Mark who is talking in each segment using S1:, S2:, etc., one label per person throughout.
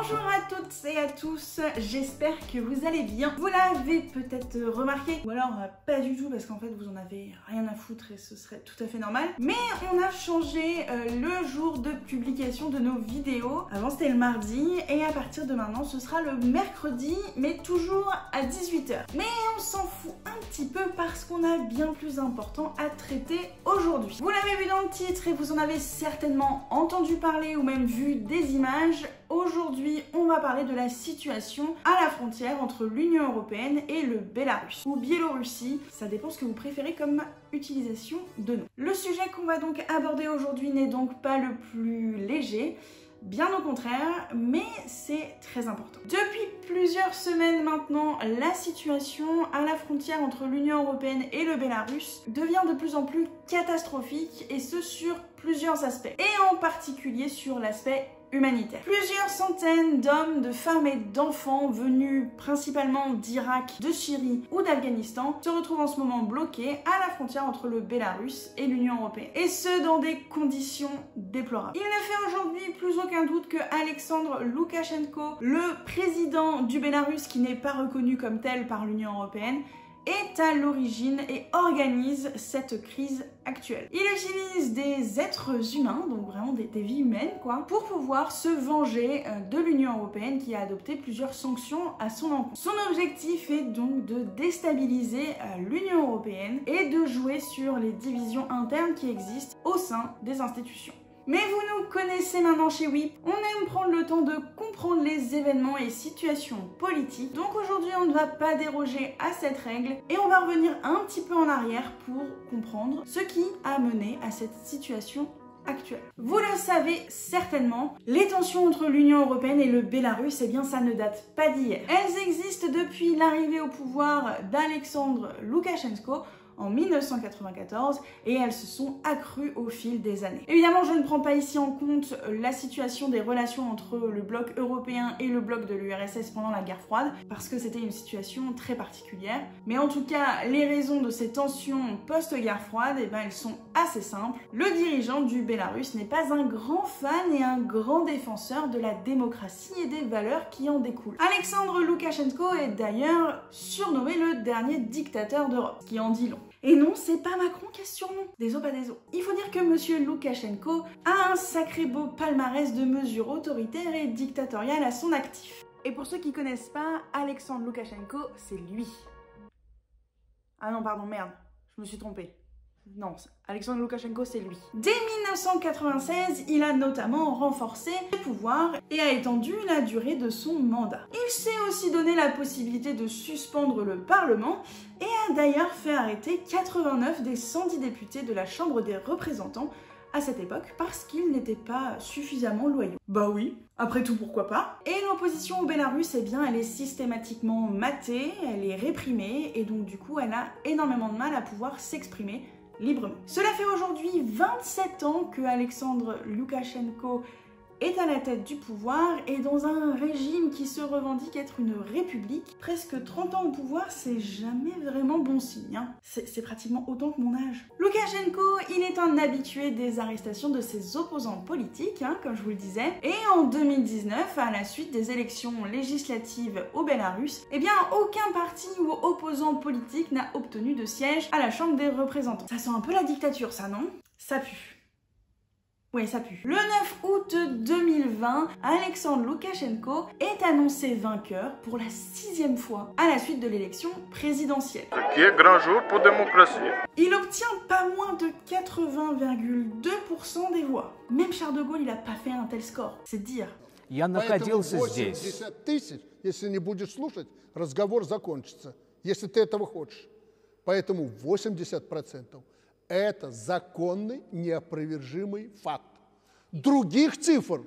S1: Bonjour à toutes et à tous, j'espère que vous allez bien. Vous l'avez peut-être remarqué, ou alors pas du tout parce qu'en fait vous en avez rien à foutre et ce serait tout à fait normal. Mais on a changé le jour de publication de nos vidéos. Avant c'était le mardi et à partir de maintenant ce sera le mercredi, mais toujours à 18 h. Mais on s'en fout un petit peu parce qu'on a bien plus important à traiter aujourd'hui. Vous l'avez vu dans le titre et vous en avez certainement entendu parler ou même vu des images. Aujourd'hui, on va parler de la situation à la frontière entre l'Union européenne et le Bélarus, ou Biélorussie, ça dépend ce que vous préférez comme utilisation de nom. Le sujet qu'on va donc aborder aujourd'hui n'est donc pas le plus léger, bien au contraire, mais c'est très important. Depuis plusieurs semaines maintenant, la situation à la frontière entre l'Union européenne et le Bélarus devient de plus en plus catastrophique, et ce sur plusieurs aspects, et en particulier sur l'aspect humanitaire. Plusieurs centaines d'hommes, de femmes et d'enfants venus principalement d'Irak, de Syrie ou d'Afghanistan se retrouvent en ce moment bloqués à la frontière entre le Bélarus et l'Union européenne. Et ce, dans des conditions déplorables. Il ne fait aujourd'hui plus aucun doute que Alexandre Loukachenko, le président du Bélarus qui n'est pas reconnu comme tel par l'Union européenne, est à l'origine et organise cette crise actuelle. Il utilise des êtres humains, donc vraiment des vies humaines quoi, pour pouvoir se venger de l'Union européenne qui a adopté plusieurs sanctions à son encontre. Son objectif est donc de déstabiliser l'Union européenne et de jouer sur les divisions internes qui existent au sein des institutions. Mais vous nous connaissez maintenant chez WIP, on aime prendre le temps de comprendre les événements et situations politiques. Donc aujourd'hui on ne va pas déroger à cette règle et on va revenir un petit peu en arrière pour comprendre ce qui a mené à cette situation actuelle. Vous le savez certainement, les tensions entre l'Union européenne et le Bélarus, eh bien ça ne date pas d'hier. Elles existent depuis l'arrivée au pouvoir d'Alexandre Loukachenko en 1994 et elles se sont accrues au fil des années. Évidemment, je ne prends pas ici en compte la situation des relations entre le bloc européen et le bloc de l'URSS pendant la guerre froide, parce que c'était une situation très particulière. Mais en tout cas, les raisons de ces tensions post-guerre froide, eh ben, elles sont assez simples. Le dirigeant du Bélarus n'est pas un grand fan et un grand défenseur de la démocratie et des valeurs qui en découlent. Alexandre Loukachenko est d'ailleurs surnommé le dernier dictateur d'Europe, ce qui en dit long. Et non, c'est pas Macron qui a ce surnom. Des os pas des os. Il faut dire que monsieur Loukachenko a un sacré beau palmarès de mesures autoritaires et dictatoriales à son actif. Et pour ceux qui connaissent pas, Alexandre Loukachenko, c'est lui. Ah non, pardon, merde, je me suis trompée. Non, Alexandre Loukachenko, c'est lui. Dès 1996, il a notamment renforcé ses pouvoirs et a étendu la durée de son mandat. Il s'est aussi donné la possibilité de suspendre le Parlement et a d'ailleurs fait arrêter 89 des 110 députés de la Chambre des représentants à cette époque parce qu'ils n'étaient pas suffisamment loyaux. Bah oui, après tout pourquoi pas. Et l'opposition au Bélarus, eh bien elle est systématiquement matée, elle est réprimée et donc du coup elle a énormément de mal à pouvoir s'exprimer librement. Cela fait aujourd'hui 27 ans que Alexandre Loukachenko est à la tête du pouvoir et dans un régime qui se revendique être une république. Presque 30 ans au pouvoir, c'est jamais vraiment bon signe, hein. C'est pratiquement autant que mon âge. Loukachenko, il est un habitué des arrestations de ses opposants politiques, hein, comme je vous le disais, et en 2019, à la suite des élections législatives au Bélarus, eh bien aucun parti ou opposant politique n'a obtenu de siège à la Chambre des représentants. Ça sent un peu la dictature, ça, non? Ça pue. Oui, ça pue. Le 9 août 2020, Alexandre Loukachenko est annoncé vainqueur pour la 6e fois à la suite de l'élection présidentielle.
S2: Ce qui est grand jour pour la démocratie.
S1: Il obtient pas moins de 80,2% des voix. Même Charles de Gaulle, il a pas fait un tel score, c'est dire.
S3: Я находился здесь.
S4: 80 тысяч, если не будешь слушать, разговор закончится, если ты этого хочешь. Поэтому 80% это законный, неопровержимый факт. Других цифр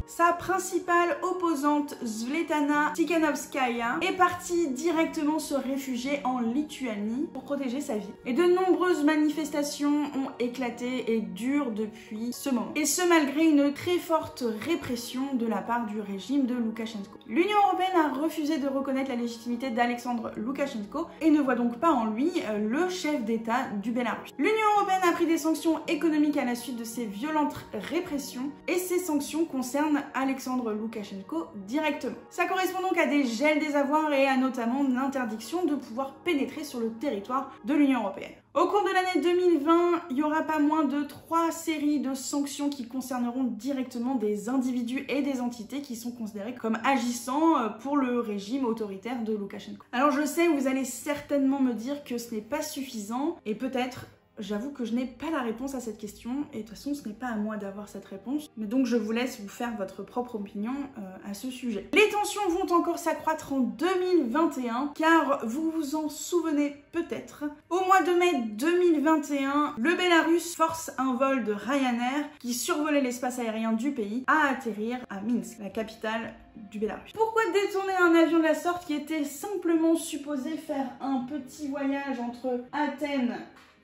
S1: Ça Sa principale opposante, Svetlana Tikhanovskaya, est partie directement se réfugier en Lituanie pour protéger sa vie. Et de nombreuses manifestations ont éclaté et durent depuis ce moment. Et ce malgré une très forte répression de la part du régime de Loukachenko. L'Union européenne a refusé de reconnaître la légitimité d'Alexandre Loukachenko et ne voit donc pas en lui le chef d'État du Bélarus. L'Union européenne a pris des sanctions économiques à la suite de ces violentes répressions et ces sanctions concernent Alexandre Loukachenko directement. Ça correspond donc à des gels des avoirs et à notamment l'interdiction de pouvoir pénétrer sur le territoire de l'Union européenne. Au cours de l'année 2020, il n'y aura pas moins de 3 séries de sanctions qui concerneront directement des individus et des entités qui sont considérés comme agissant pour le régime autoritaire de Loukachenko. Alors je sais, vous allez certainement me dire que ce n'est pas suffisant et peut-être j'avoue que je n'ai pas la réponse à cette question et de toute façon ce n'est pas à moi d'avoir cette réponse, mais donc je vous laisse vous faire votre propre opinion à ce sujet. Les tensions vont encore s'accroître en 2021 car vous vous en souvenez peut-être. Au mois de mai 2021, le Bélarus force un vol de Ryanair qui survolait l'espace aérien du pays à atterrir à Minsk, la capitale du Bélarus. Pourquoi détourner un avion de la sorte qui était simplement supposé faire un petit voyage entre Athènes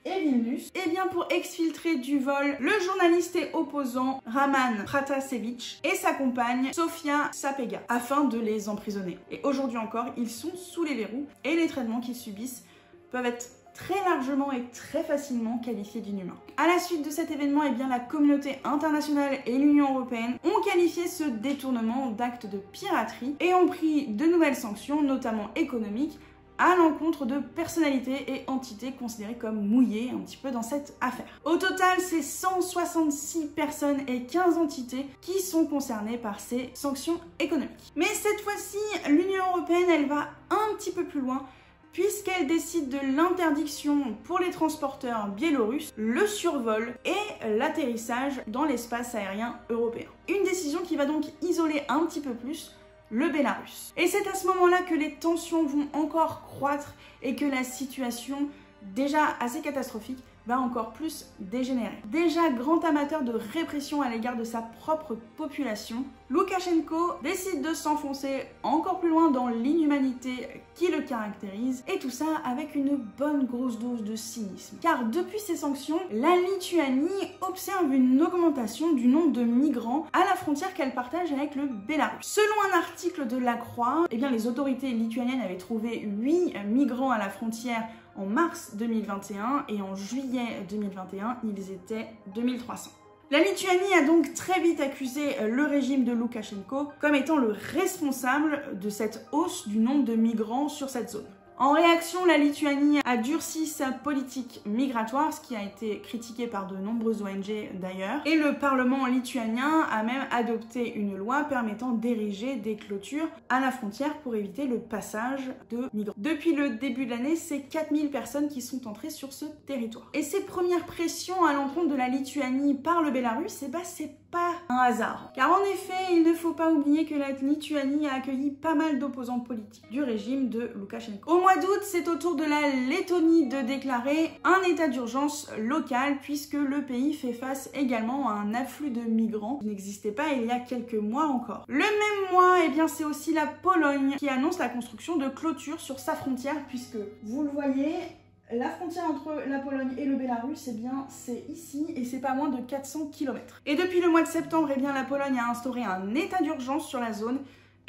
S1: et Vilnius? Eh bien pour exfiltrer du vol le journaliste et opposant Raman Pratasevich et sa compagne Sofia Sapega afin de les emprisonner. Et aujourd'hui encore, ils sont sous les verrous et les traitements qu'ils subissent peuvent être très largement et très facilement qualifiés d'inhumains. À la suite de cet événement, eh bien, la communauté internationale et l'Union européenne ont qualifié ce détournement d'acte de piraterie et ont pris de nouvelles sanctions, notamment économiques, à l'encontre de personnalités et entités considérées comme mouillées un petit peu dans cette affaire. Au total, c'est 166 personnes et 15 entités qui sont concernées par ces sanctions économiques. Mais cette fois-ci, l'Union européenne, elle va un petit peu plus loin puisqu'elle décide de l'interdiction pour les transporteurs biélorusses, le survol et l'atterrissage dans l'espace aérien européen. Une décision qui va donc isoler un petit peu plus le Bélarus. Et c'est à ce moment-là que les tensions vont encore croître et que la situation, déjà assez catastrophique, va encore plus dégénérer. Déjà grand amateur de répression à l'égard de sa propre population, Loukachenko décide de s'enfoncer encore plus loin dans l'inhumanité qui le caractérise, et tout ça avec une bonne grosse dose de cynisme. Car depuis ces sanctions, la Lituanie observe une augmentation du nombre de migrants à la frontière qu'elle partage avec le Bélarus. Selon un article de La Croix, eh bien, les autorités lituaniennes avaient trouvé 8 migrants à la frontière en mars 2021 et en juillet 2021, ils étaient 2300. La Lituanie a donc très vite accusé le régime de Loukachenko comme étant le responsable de cette hausse du nombre de migrants sur cette zone. En réaction, la Lituanie a durci sa politique migratoire, ce qui a été critiqué par de nombreuses ONG d'ailleurs. Et le Parlement lituanien a même adopté une loi permettant d'ériger des clôtures à la frontière pour éviter le passage de migrants. Depuis le début de l'année, c'est 4000 personnes qui sont entrées sur ce territoire. Et ces premières pressions à l'encontre de la Lituanie par le Bélarus, eh ben, c'est pas un hasard. Car en effet, il ne faut pas oublier que la Lituanie a accueilli pas mal d'opposants politiques du régime de Loukachenko. Au mois d'août, c'est au tour de la Lettonie de déclarer un état d'urgence local puisque le pays fait face également à un afflux de migrants qui n'existait pas il y a quelques mois encore. Le même mois, eh bien, c'est aussi la Pologne qui annonce la construction de clôtures sur sa frontière puisque, vous le voyez, la frontière entre la Pologne et le Bélarus, eh bien, c'est ici et c'est pas moins de 400 km. Et depuis le mois de septembre, eh bien, la Pologne a instauré un état d'urgence sur la zone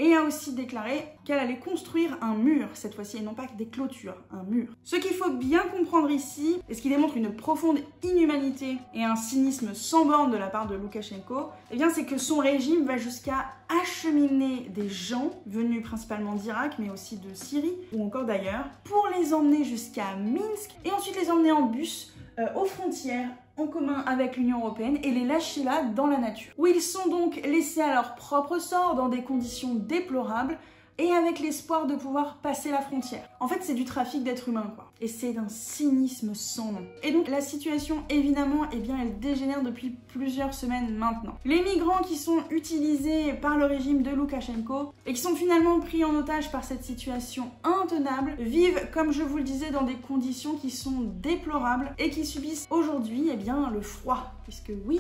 S1: et a aussi déclaré qu'elle allait construire un mur cette fois-ci, et non pas que des clôtures, un mur. Ce qu'il faut bien comprendre ici, et ce qui démontre une profonde inhumanité et un cynisme sans borne de la part de Loukachenko, eh bien c'est que son régime va jusqu'à acheminer des gens venus principalement d'Irak, mais aussi de Syrie, ou encore d'ailleurs, pour les emmener jusqu'à Minsk, et ensuite les emmener en bus aux frontières, en commun avec l'Union européenne et les lâcher là dans la nature, où ils sont donc laissés à leur propre sort dans des conditions déplorables et avec l'espoir de pouvoir passer la frontière. En fait, c'est du trafic d'êtres humains, quoi. Et c'est d'un cynisme sans nom. Et donc, la situation, évidemment, eh bien, elle dégénère depuis plusieurs semaines maintenant. Les migrants qui sont utilisés par le régime de Loukachenko et qui sont finalement pris en otage par cette situation intenable vivent, comme je vous le disais, dans des conditions qui sont déplorables et qui subissent aujourd'hui, eh bien, le froid. Puisque oui,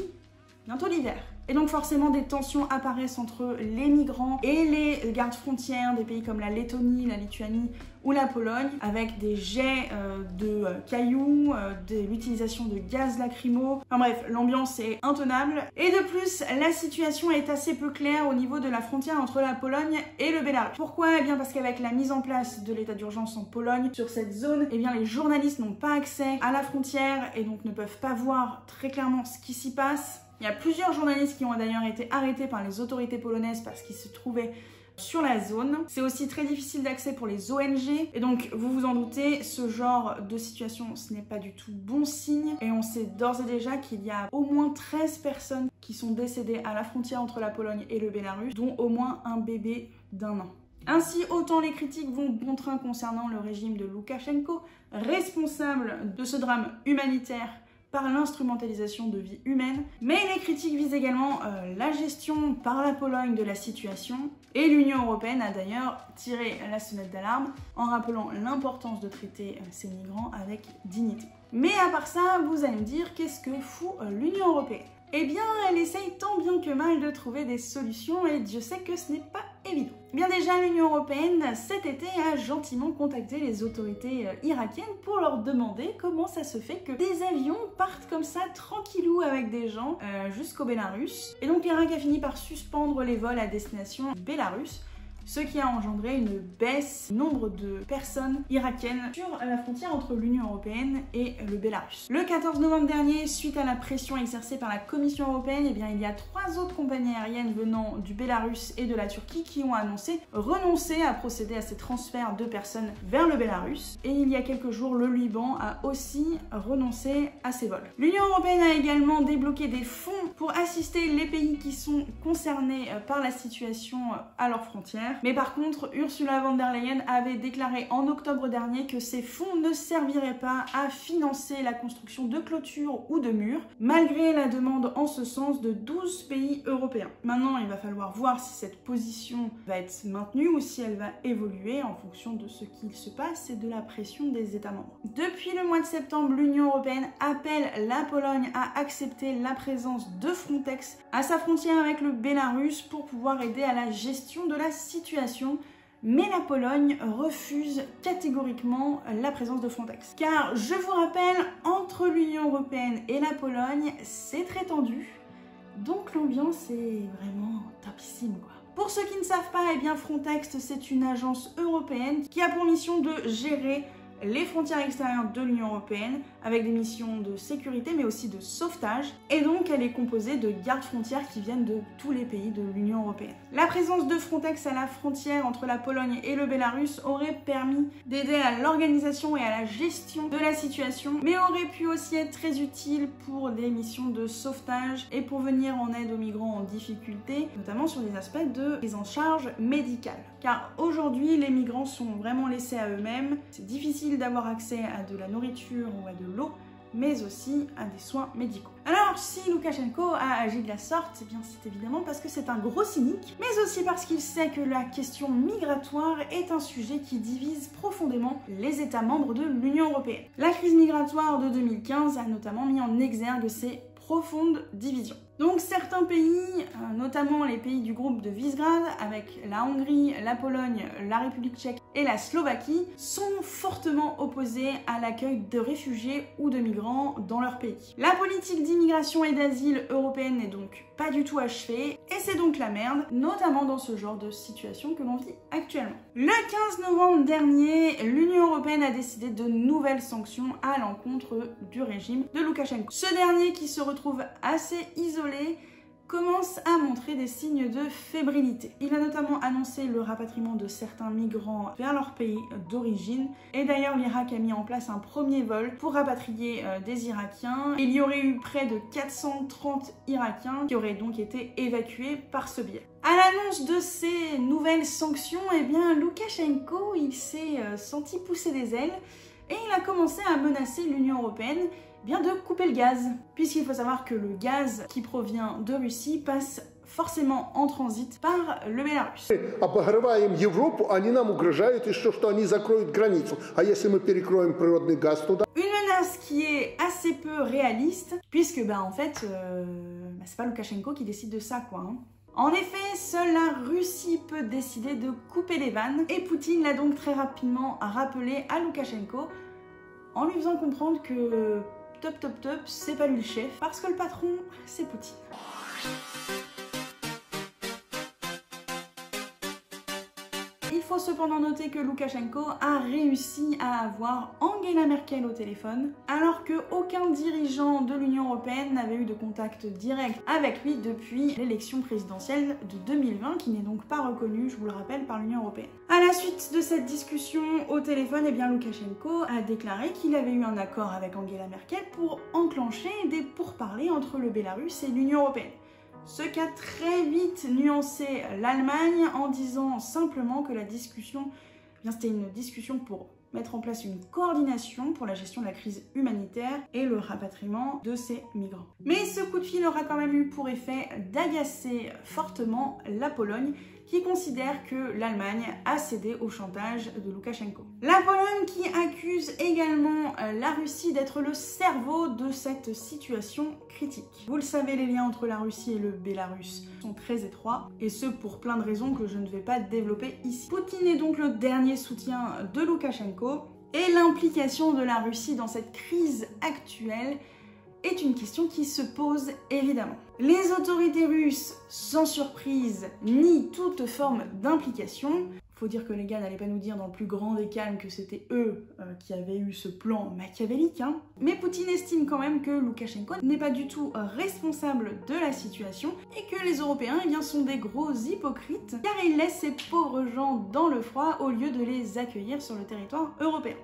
S1: bientôt l'hiver. Et donc forcément des tensions apparaissent entre les migrants et les gardes frontières des pays comme la Lettonie, la Lituanie ou la Pologne, avec des jets de cailloux, l'utilisation de gaz lacrymo. Enfin bref, l'ambiance est intenable. Et de plus, la situation est assez peu claire au niveau de la frontière entre la Pologne et le Bélarus. Pourquoi? Eh bien parce qu'avec la mise en place de l'état d'urgence en Pologne, sur cette zone, eh bien les journalistes n'ont pas accès à la frontière et donc ne peuvent pas voir très clairement ce qui s'y passe. Il y a plusieurs journalistes qui ont d'ailleurs été arrêtés par les autorités polonaises parce qu'ils se trouvaient sur la zone. C'est aussi très difficile d'accès pour les ONG et donc vous vous en doutez, ce genre de situation ce n'est pas du tout bon signe et on sait d'ores et déjà qu'il y a au moins 13 personnes qui sont décédées à la frontière entre la Pologne et le Bélarus, dont au moins un bébé d'1 an. Ainsi, autant les critiques vont bon train concernant le régime de Loukachenko, responsable de ce drame humanitaire par l'instrumentalisation de vies humaines, mais les critiques visent également la gestion par la Pologne de la situation, et l'Union européenne a d'ailleurs tiré la sonnette d'alarme en rappelant l'importance de traiter ces migrants avec dignité. Mais à part ça, vous allez me dire, qu'est-ce que fout l'Union européenne? Eh bien, elle essaye tant bien que mal de trouver des solutions et Dieu sait que ce n'est pas évident. Bien déjà, l'Union européenne, cet été, a gentiment contacté les autorités irakiennes pour leur demander comment ça se fait que des avions partent comme ça, tranquillou, avec des gens, jusqu'au Bélarus. Et donc l'Irak a fini par suspendre les vols à destination Bélarus, ce qui a engendré une baisse du nombre de personnes irakiennes sur la frontière entre l'Union européenne et le Bélarus. Le 14 novembre dernier, suite à la pression exercée par la Commission européenne, eh bien, il y a 3 autres compagnies aériennes venant du Bélarus et de la Turquie qui ont annoncé renoncer à procéder à ces transferts de personnes vers le Bélarus. Et il y a quelques jours, le Liban a aussi renoncé à ces vols. L'Union européenne a également débloqué des fonds pour assister les pays qui sont concernés par la situation à leurs frontières. Mais par contre, Ursula von der Leyen avait déclaré en octobre dernier que ces fonds ne serviraient pas à financer la construction de clôtures ou de murs, malgré la demande en ce sens de 12 pays européens. Maintenant, il va falloir voir si cette position va être maintenue ou si elle va évoluer en fonction de ce qu'il se passe et de la pression des États membres. Depuis le mois de septembre, l'Union européenne appelle la Pologne à accepter la présence de Frontex à sa frontière avec le Bélarus pour pouvoir aider à la gestion de la situation. Mais la Pologne refuse catégoriquement la présence de Frontex. Car, je vous rappelle, entre l'Union européenne et la Pologne, c'est très tendu. Donc l'ambiance est vraiment topissime, quoi. Pour ceux qui ne savent pas, eh bien Frontex, c'est une agence européenne qui a pour mission de gérer les frontières extérieures de l'Union européenne avec des missions de sécurité mais aussi de sauvetage, et donc elle est composée de gardes frontières qui viennent de tous les pays de l'Union européenne. La présence de Frontex à la frontière entre la Pologne et le Bélarus aurait permis d'aider à l'organisation et à la gestion de la situation, mais aurait pu aussi être très utile pour des missions de sauvetage et pour venir en aide aux migrants en difficulté, notamment sur des aspects de prise en charge médicale. Car aujourd'hui, les migrants sont vraiment laissés à eux-mêmes, c'est difficile d'avoir accès à de la nourriture ou à de l'eau, mais aussi à des soins médicaux. Alors, si Loukachenko a agi de la sorte, eh bien c'est évidemment parce que c'est un gros cynique, mais aussi parce qu'il sait que la question migratoire est un sujet qui divise profondément les États membres de l'Union européenne. La crise migratoire de 2015 a notamment mis en exergue ces profondes divisions. Donc certains pays, notamment les pays du groupe de Visegrad, avec la Hongrie, la Pologne, la République tchèque et la Slovaquie, sont fortement opposés à l'accueil de réfugiés ou de migrants dans leur pays. La politique d'immigration et d'asile européenne n'est donc pas du tout achevée, et c'est donc la merde, notamment dans ce genre de situation que l'on vit actuellement. Le 15 novembre dernier, l'Union européenne a décidé de nouvelles sanctions à l'encontre du régime de Loukachenko. Ce dernier, qui se retrouve assez isolé, commence à montrer des signes de fébrilité. Il a notamment annoncé le rapatriement de certains migrants vers leur pays d'origine, et d'ailleurs l'Irak a mis en place un premier vol pour rapatrier des Irakiens. Il y aurait eu près de 430 Irakiens qui auraient donc été évacués par ce biais. À l'annonce de ces nouvelles sanctions, eh bien Loukachenko, il s'est senti pousser des ailes et il a commencé à menacer l'Union européenne bien de couper le gaz, puisqu'il faut savoir que le gaz qui provient de Russie passe forcément en transit par le Bélarus.
S4: Обогреваем Европу, они нам угрожают еще, что они закроют границу. А если мы перекроем природный газ туда?
S1: Une menace qui est assez peu peu réaliste, puisque en fait, c'est pas Loukachenko qui décide de ça, quoi. En effet, seule la Russie peut décider de couper les vannes, et Poutine l'a donc très rapidement rappelé à Loukachenko, en lui faisant comprendre que top, c'est pas lui le chef, parce que le patron, c'est Poutine. Il faut cependant noter que Loukachenko a réussi à avoir Angela Merkel au téléphone, alors qu'aucun dirigeant de l'Union européenne n'avait eu de contact direct avec lui depuis l'élection présidentielle de 2020, qui n'est donc pas reconnue, je vous le rappelle, par l'Union européenne. À la suite de cette discussion au téléphone, Loukachenko a déclaré qu'il avait eu un accord avec Angela Merkel pour enclencher des pourparlers entre le Bélarus et l'Union européenne. Ce qu'a très vite nuancé l'Allemagne en disant simplement que la discussion, c'était une discussion pour mettre en place une coordination pour la gestion de la crise humanitaire et le rapatriement de ces migrants. Mais ce coup de fil aura quand même eu pour effet d'agacer fortement la Pologne, qui considère que l'Allemagne a cédé au chantage de Loukachenko. La Pologne qui accuse également la Russie d'être le cerveau de cette situation critique. Vous le savez, les liens entre la Russie et le Bélarus sont très étroits, et ce pour plein de raisons que je ne vais pas développer ici. Poutine est donc le dernier soutien de Loukachenko, et l'implication de la Russie dans cette crise actuelle est une question qui se pose évidemment. Les autorités russes, sans surprise, nient toute forme d'implication. Faut dire que les gars n'allaient pas nous dire dans le plus grand des calmes que c'était eux qui avaient eu ce plan machiavélique. Mais Poutine estime quand même que Loukachenko n'est pas du tout responsable de la situation et que les Européens sont des gros hypocrites car ils laissent ces pauvres gens dans le froid au lieu de les accueillir sur le territoire européen.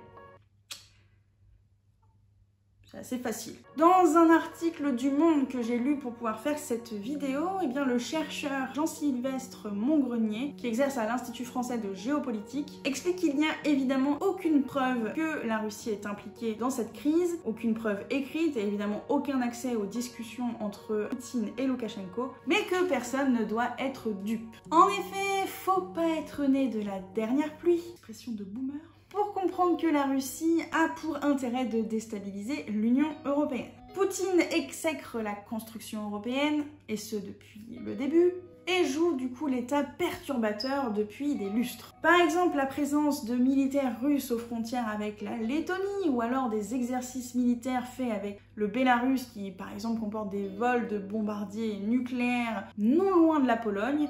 S1: C'est assez facile. Dans un article du Monde que j'ai lu pour pouvoir faire cette vidéo, le chercheur Jean-Sylvestre Montgrenier, qui exerce à l'Institut français de géopolitique, explique qu'il n'y a évidemment aucune preuve que la Russie est impliquée dans cette crise, aucune preuve écrite et évidemment aucun accès aux discussions entre Poutine et Loukachenko, mais que personne ne doit être dupe. En effet, faut pas être né de la dernière pluie, expression de boomer, pour comprendre que la Russie a pour intérêt de déstabiliser l'Union européenne. Poutine exècre la construction européenne, et ce depuis le début, et joue du coup l'état perturbateur depuis des lustres. Par exemple, la présence de militaires russes aux frontières avec la Lettonie, ou alors des exercices militaires faits avec le Bélarus qui par exemple comporte des vols de bombardiers nucléaires non loin de la Pologne,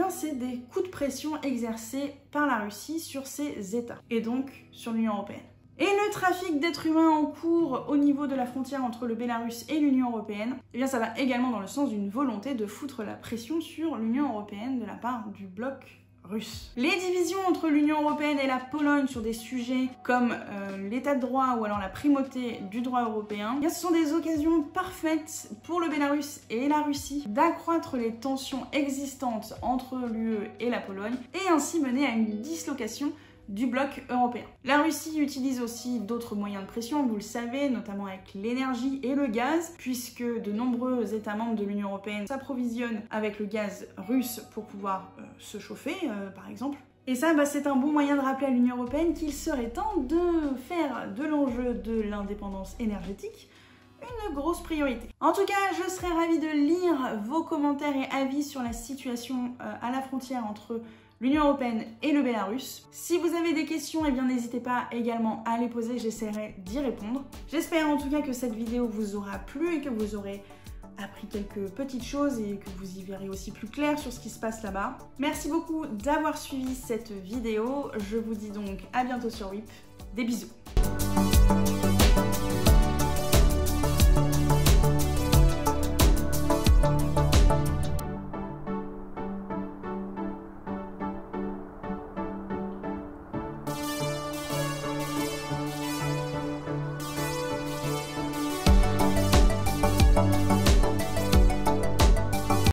S1: c'est des coups de pression exercés par la Russie sur ces États, et donc sur l'Union européenne. Et le trafic d'êtres humains en cours au niveau de la frontière entre le Bélarus et l'Union européenne, ça va également dans le sens d'une volonté de foutre la pression sur l'Union européenne de la part du bloc russe. Les divisions entre l'Union européenne et la Pologne sur des sujets comme l'état de droit ou alors la primauté du droit européen, ce sont des occasions parfaites pour le Bélarus et la Russie d'accroître les tensions existantes entre l'UE et la Pologne et ainsi mener à une dislocation du bloc européen. La Russie utilise aussi d'autres moyens de pression, vous le savez, notamment avec l'énergie et le gaz, puisque de nombreux États membres de l'Union européenne s'approvisionnent avec le gaz russe pour pouvoir se chauffer, par exemple. Et ça, c'est un bon moyen de rappeler à l'Union européenne qu'il serait temps de faire de l'enjeu de l'indépendance énergétique une grosse priorité. En tout cas, je serais ravie de lire vos commentaires et avis sur la situation à la frontière entre l'Union européenne et le Bélarus. Si vous avez des questions, n'hésitez pas également à les poser, j'essaierai d'y répondre. J'espère en tout cas que cette vidéo vous aura plu et que vous aurez appris quelques petites choses et que vous y verrez aussi plus clair sur ce qui se passe là-bas. Merci beaucoup d'avoir suivi cette vidéo. Je vous dis donc à bientôt sur WIP. Des bisous.